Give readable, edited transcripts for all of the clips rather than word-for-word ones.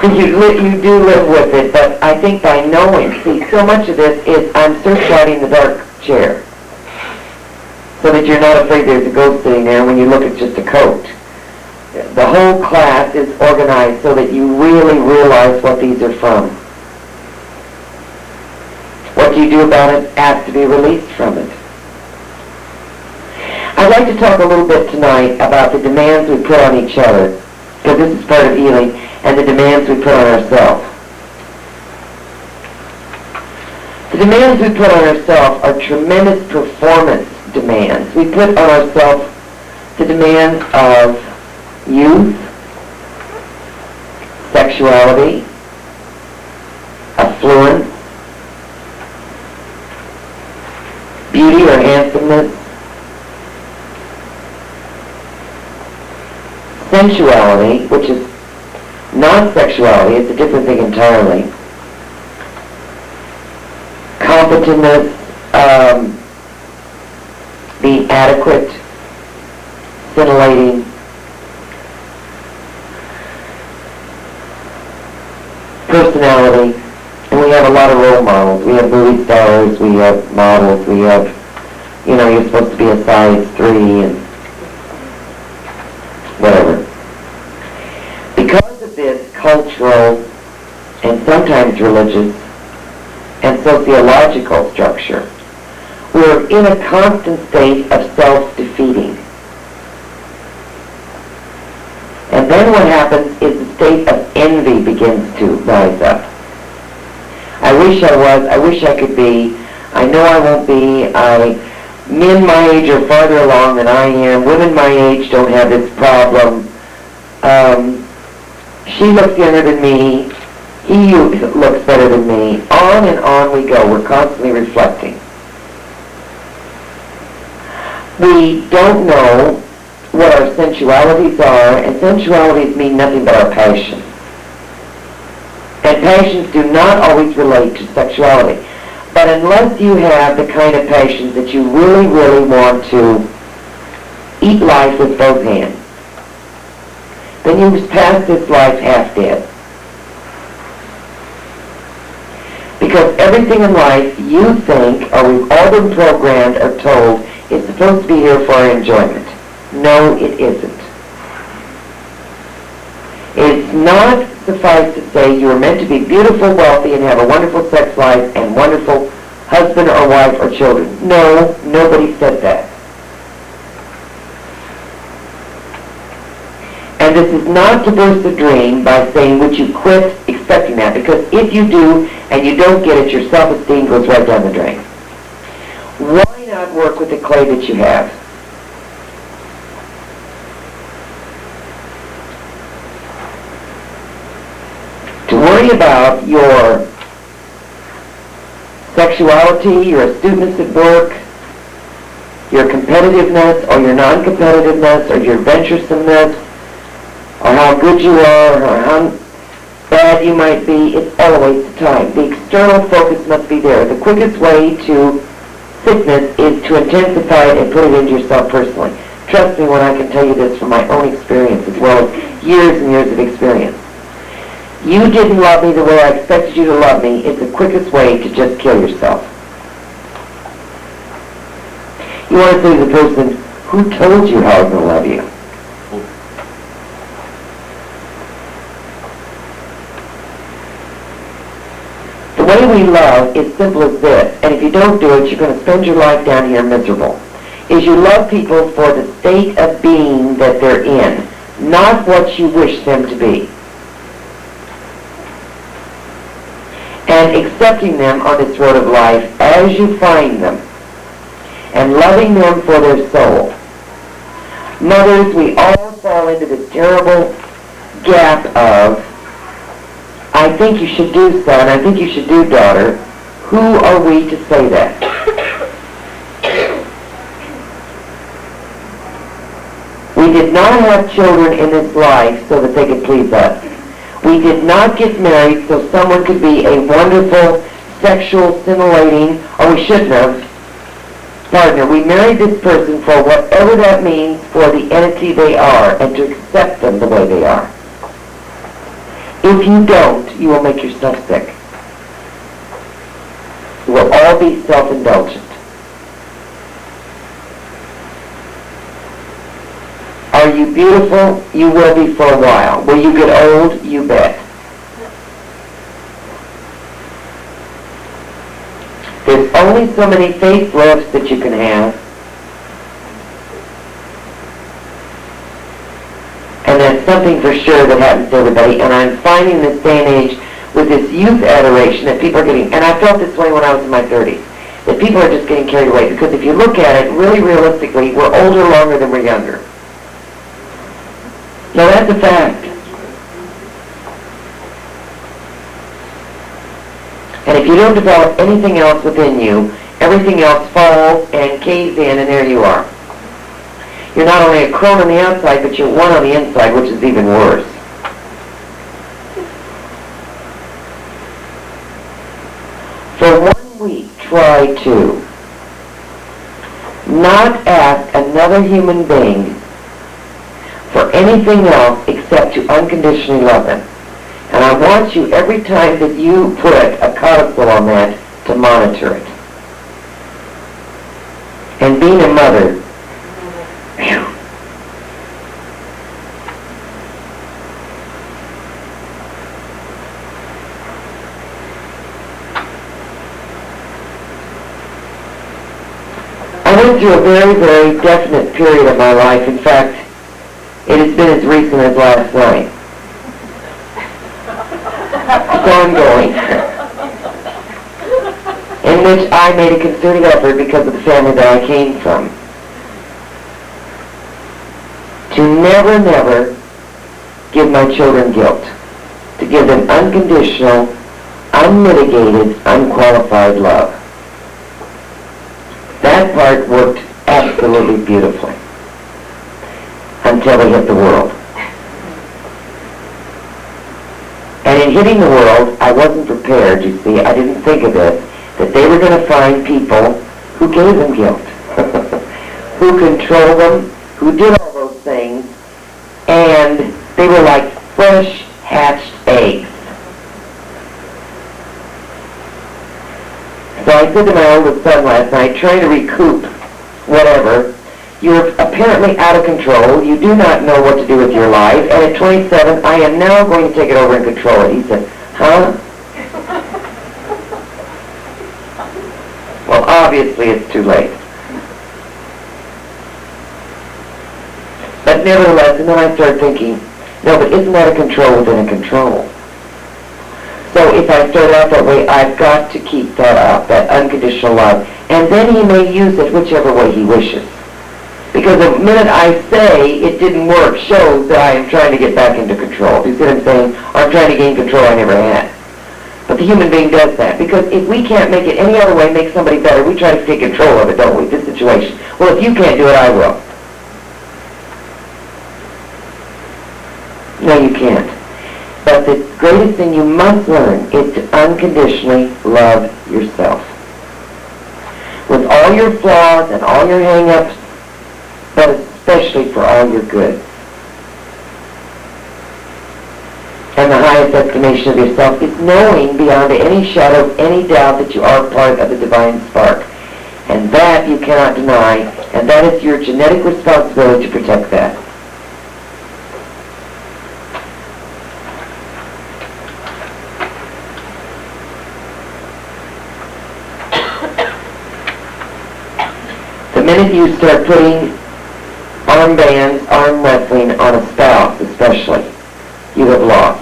You do live with it, but I think by knowing, see, so much of this is I'm searchlighting the dark chair, so that you're not afraid there's a ghost sitting there when you look at just a coat. The whole class is organized so that you really realize what these are from. What do you do about it? Ask to be released from it. I'd like to talk a little bit tonight about the demands we put on each other, because this is part of healing, and the demands we put on ourselves. The demands we put on ourselves are tremendous performance demands. We put on ourselves the demands of youth, sexuality, affluence, beauty or handsomeness, sensuality, which is not sexuality, it's a different thing entirely, competentness, being adequate, scintillating, personality, and we have a lot of role models. We have movie stars, we have models, we have, you're supposed to be a size 3 and whatever. Because of this cultural and sometimes religious and sociological structure, we're in a constant state of self-defeating. And then what happens is the state of envy begins to rise up. I wish I was, I wish I could be, I know I won't be, men my age are farther along than I am, women my age don't have this problem, she looks younger than me, he looks better than me, on and on we go, we're constantly reflecting. We don't know what our sensualities are, and sensualities mean nothing but our passions. And passions do not always relate to sexuality. But unless you have the kind of passions that you really, really want to eat life with both hands, then you pass this life half dead. Because everything in life you think, or we've all been programmed or told, is supposed to be here for our enjoyment. No, it isn't. It's not suffice to say you are meant to be beautiful, wealthy, and have a wonderful sex life and wonderful husband or wife or children. No, nobody said that. And this is not to burst the dream by saying, would you quit expecting that? Because if you do and you don't get it, your self-esteem goes right down the drain. Why not work with the clay that you have? To worry about your sexuality, your astuteness at work, your competitiveness or your non-competitiveness or your venturesomeness or how good you are or how bad you might be, it's all a waste of time. The external focus must be there. The quickest way to sickness is to intensify it and put it into yourself personally. Trust me when I can tell you this from my own experience as well as years and years of experience. You didn't love me the way I expected you to love me. It's the quickest way to just kill yourself. You want to say to the person, who told you how I was going to love you? The way we love is simple as this, and if you don't do it, you're going to spend your life down here miserable, is you love people for the state of being that they're in, not what you wish them to be. And accepting them on this road of life as you find them, and loving them for their soul. Mothers, we all fall into this terrible gap of, I think you should do son, I think you should do daughter. Who are we to say that? We did not have children in this life so that they could please us. We did not get married so someone could be a wonderful, sexual, scintillating, or we shouldn't have, partner. We marry this person for whatever that means for the entity they are, and to accept them the way they are. If you don't, you will make yourself sick. You will all be self-indulgent. Are you beautiful? You will be for a while. Will you get old? You bet. There's only so many facelifts that you can have. And that's something for sure that happens to everybody. And I'm finding this day and age with this youth adoration that people are getting, and I felt this way when I was in my 30s, that people are just getting carried away. Because if you look at it really realistically, we're older longer than we're younger. No, that's a fact. And if you don't develop anything else within you, everything else falls and caves in, and there you are. You're not only a crone on the outside, but you're one on the inside, which is even worse. For 1 week, try to not ask another human being for anything else except to unconditionally love them. And I want you, every time that you put a codicil on that, to monitor it. And being a mother, whew, I went through a very, very definite period of my life. In fact, it has been as recent as last night. It's ongoing. In which I made a concerted effort, because of the family that I came from, to never, never give my children guilt. To give them unconditional, unmitigated, unqualified love. That part worked absolutely beautifully. Until they hit the world. And in hitting the world, I wasn't prepared, you see. I didn't think of it, that they were going to find people who gave them guilt, who controlled them, who did all those things, and they were like fresh hatched eggs. So I said to my oldest son last night, trying to recoup whatever, you're apparently out of control. You do not know what to do with your life. And at 27, I am now going to take it over and control it. He said, huh? Well, obviously it's too late. But nevertheless, and then I started thinking, no, but isn't that a control within a control? So if I start out that way, I've got to keep that up, that unconditional love. And then he may use it whichever way he wishes. Because the minute I say it didn't work shows that I am trying to get back into control. Do you see what I'm saying? I'm trying to gain control I never had. But the human being does that. Because if we can't make it any other way, make somebody better, we try to take control of it, don't we? This situation. Well, if you can't do it, I will. No, you can't. But the greatest thing you must learn is to unconditionally love yourself. With all your flaws and all your hang-ups, but especially for all your good. And the highest estimation of yourself is knowing beyond any shadow of any doubt that you are part of the divine spark. And that you cannot deny, and that is your genetic responsibility to protect that. The minute you start putting armbands, arm wrestling on a spouse especially, you have lost.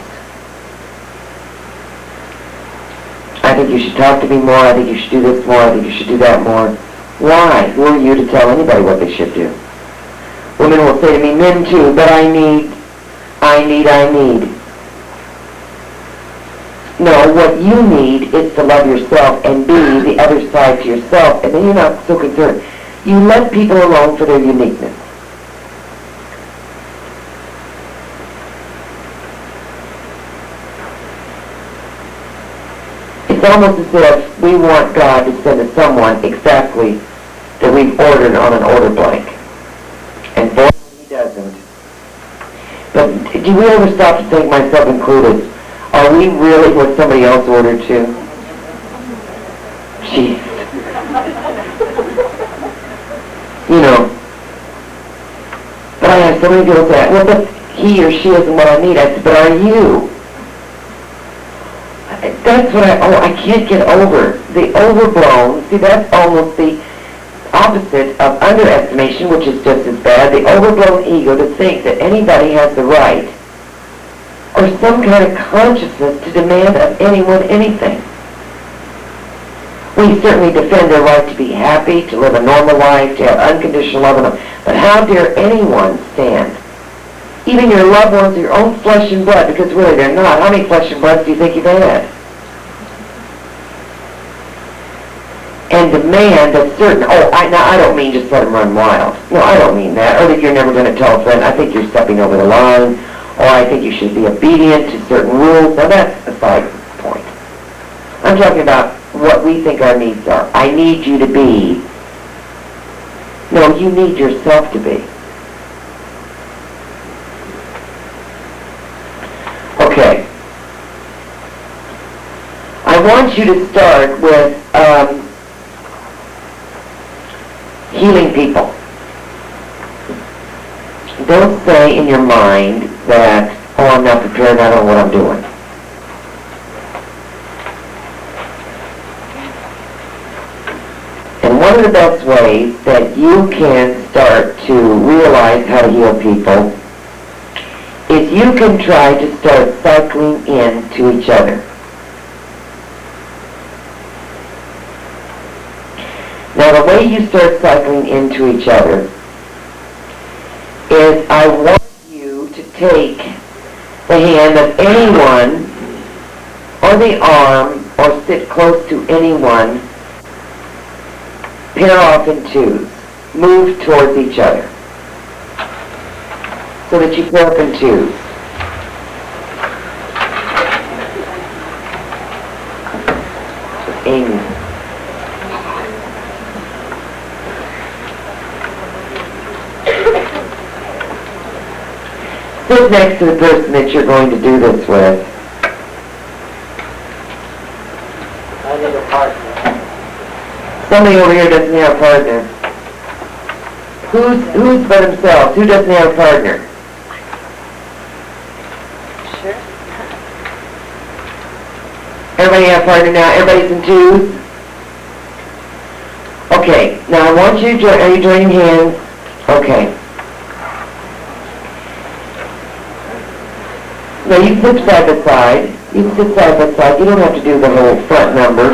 I think you should talk to me more, I think you should do this more, I think you should do that more. Why? Who are you to tell anybody what they should do? Women will say to me, men too, but I need. No, what you need is to love yourself and be the other side to yourself, and then you're not so concerned. You let people alone for their uniqueness. It's almost as if we want God to send us someone exactly that we've ordered on an order blank. And boy, he doesn't. But do we ever stop to think, myself included, are we really what somebody else ordered too? Jeez. You know. But I have so many people say, well, but he or she isn't what I need. I said, but are you? That's what I can't get over. The overblown, see, that's almost the opposite of underestimation, which is just as bad. The overblown ego to think that anybody has the right or some kind of consciousness to demand of anyone anything. We certainly defend their right to be happy, to live a normal life, to have unconditional love, but how dare anyone stand? Even your loved ones, your own flesh and blood, because really they're not. How many flesh and bloods do you think you've had? And demand a certain, I don't mean just let them run wild. No, I don't mean that. Or that you're never going to tell a friend, I think you're stepping over the line, or I think you should be obedient to certain rules. Now that's a side point. I'm talking about what we think our needs are. I need you to be. No, you need yourself to be. Okay. I want you to start with healing people. Don't say in your mind that, I'm not prepared, I don't know what I'm doing. And one of the best ways that you can start to realize how to heal people is you can try to start cycling into each other. Now the way you start cycling into each other is I want you to take the hand of anyone or the arm or sit close to anyone, pair off in twos, move towards each other so that you pair up in twos. Amy. Sit next to the person that you're going to do this with. I need a partner. Somebody over here doesn't have a partner. Who's by themselves? Who doesn't have a partner? Sure. Everybody have a partner now? Everybody's in twos? Okay, now I want you to join. Are you joining hands? Okay. Now you can sit side by side. You can sit side by side. You don't have to do the whole front number.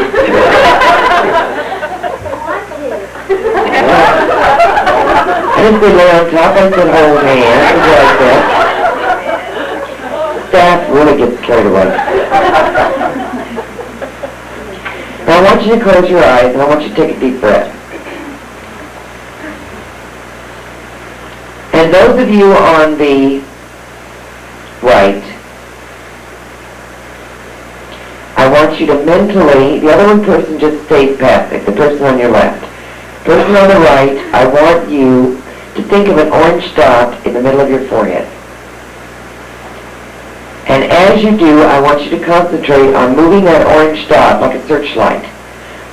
I didn't say lay on top. I said hold hands. Like that. Staff really gets carried away. Now I want you to close your eyes and I want you to take a deep breath. And those of you on the right, I want you to mentally, the other one person just stays passive, the person on your left. Person on the right, I want you to think of an orange dot in the middle of your forehead. And as you do, I want you to concentrate on moving that orange dot like a searchlight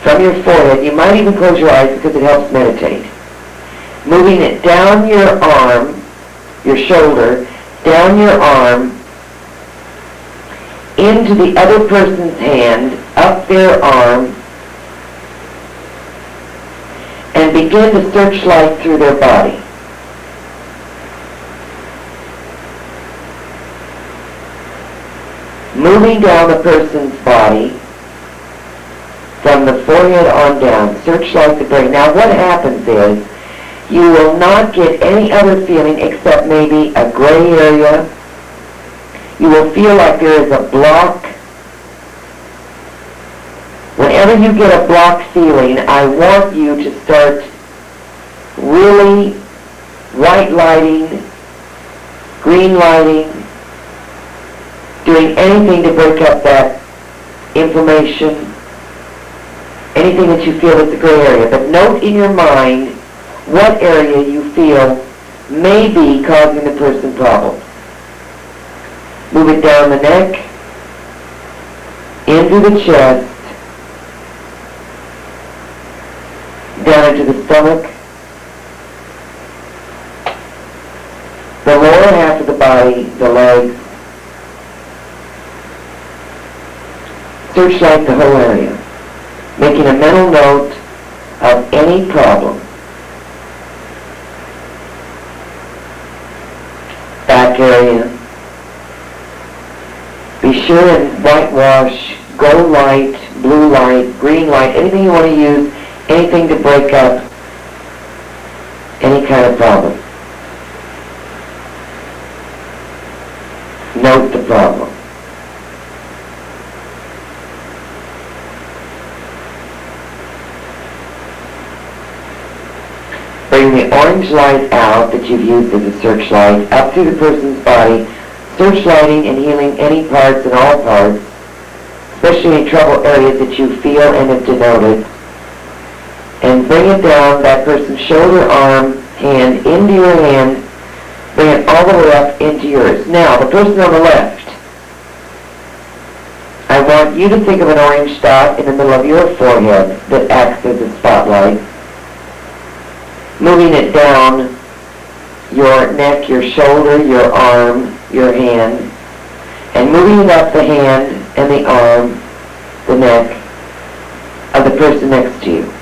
from your forehead. You might even close your eyes because it helps meditate. Moving it down your arm, your shoulder, down your arm, into the other person's hand, up their arm, and begin to searchlight through their body. Moving down the person's body, from the forehead on down, searchlight the brain. Now what happens is, you will not get any other feeling except maybe a gray area. You will feel like there is a block. Whenever you get a blocked feeling, I want you to start really white lighting, green lighting, doing anything to break up that inflammation. anything that you feel is a gray area. But note in your mind what area you feel may be causing the person problems. Move it down the neck, into the chest, down into the stomach, the lower half of the body, the legs. Searchlight the whole area, making a mental note of any problem. Back area. Be sure and whitewash, gold light, blue light, green light, anything you want to use, anything to break up any kind of problem. Note the problem. Bring the orange light out that you've used as a searchlight up through the person's body, searchlighting and healing any parts and all parts, especially any trouble areas that you feel and have denoted. And bring it down, that person's shoulder, arm, hand, into your hand, bring it all the way up into yours. Now, the person on the left, I want you to think of an orange dot in the middle of your forehead that acts as a spotlight. Moving it down your neck, your shoulder, your arm, your hand, and moving it up the hand and the arm, the neck of the person next to you.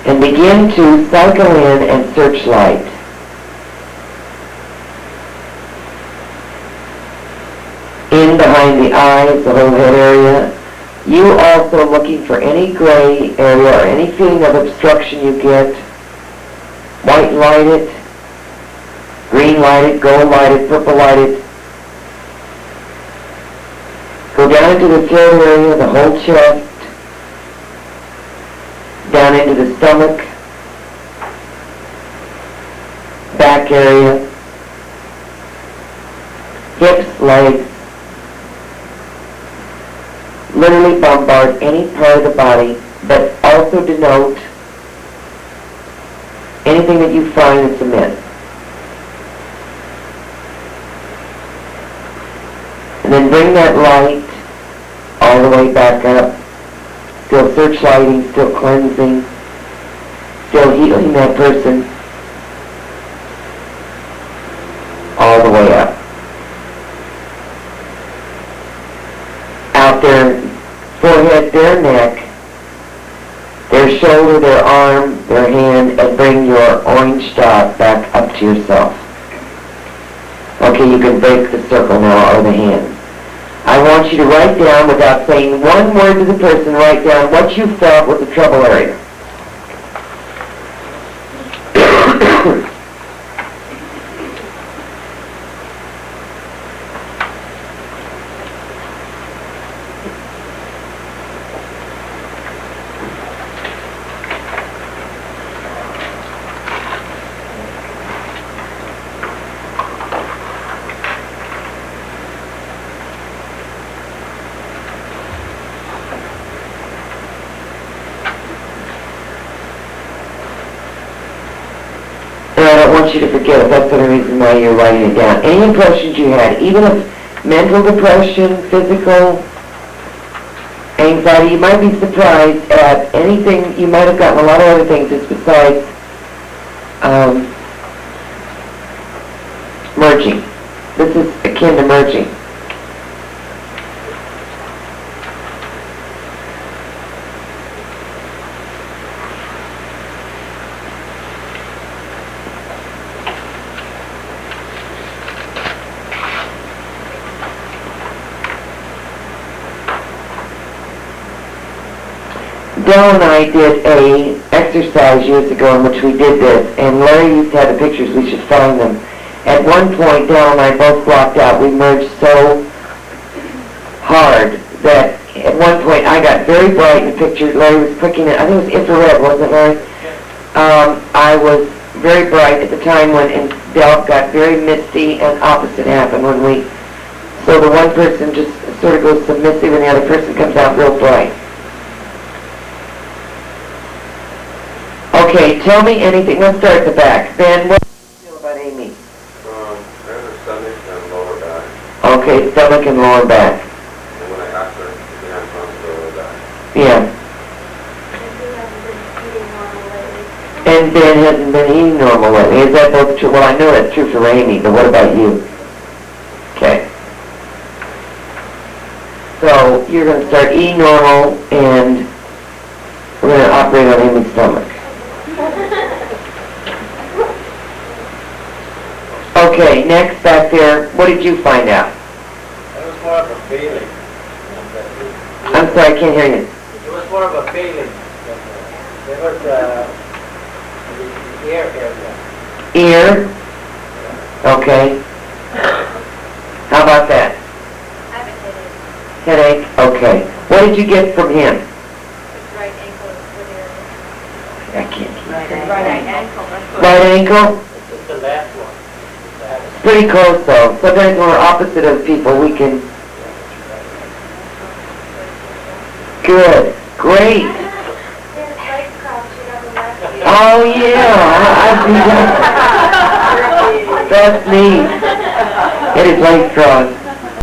And begin to cycle in and searchlight. In behind the eyes, the whole head area. You also looking for any gray area or any feeling of obstruction you get. White light it, green light it, gold light it, purple light it. Go down into the throat area, the whole chest, down into the stomach, back area, hips, legs. Literally bombard any part of the body, but also denote anything that you find that's amiss. And then bring that light all the way back up, still searchlighting, still cleansing, still healing that person all the way up. Out their forehead, their neck, their shoulder, their arm, their hand, and bring your orange dot back up to yourself. Okay, you can break the circle now, or the hand. I want you to write down, without saying one word to the person, write down what you felt was the trouble area. I want you to forget it. That's the reason why you're writing it down. Any impressions you had, even if mental depression, physical anxiety, you might be surprised at anything. You might have gotten a lot of other things just besides merging. This is akin to merging. Dell and I did a exercise years ago in which we did this, and Larry used to have the pictures. We should find them. At one point, Dell and I both blocked out. We merged so hard that at one point I got very bright in the picture. Larry was clicking it. I think it was infrared, wasn't it, Larry? I was very bright at the time when Dell got very misty, and opposite happened when so the one person just sort of goes submissive and the other person comes out real bright. Okay, tell me anything. Let's start at the back. Ben, what do you feel about Amy? There's a stomach and lower back. Okay, stomach and lower back. And when I asked her, she had some lower back. Yeah. And Ben hasn't been eating normal lately. Is that both true? Well, I know that's true for Amy, but what about you? Okay. So you're going to start eating normal, and we're going to operate on Amy's stomach. Okay, next back there, what did you find out? It was more of a feeling. I'm sorry, I can't hear you. It was more of a feeling. There was the ear area. Ear? Okay. How about that? I have a headache. Headache? Okay. What did you get from him? His right ankle is severe. I can't. Right ankle. Right ankle? It's the last one. Pretty close though. Sometimes when we're opposite of people, we can... Good. Great. His legs crossed, you know, the left. Oh yeah, I see that. That's neat. Get his legs crossed.